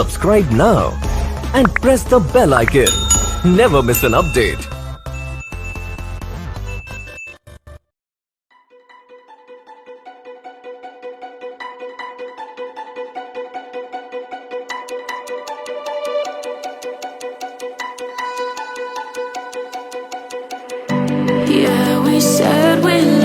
subscribe now and press the bell icon. Never miss an update. Yeah, we said we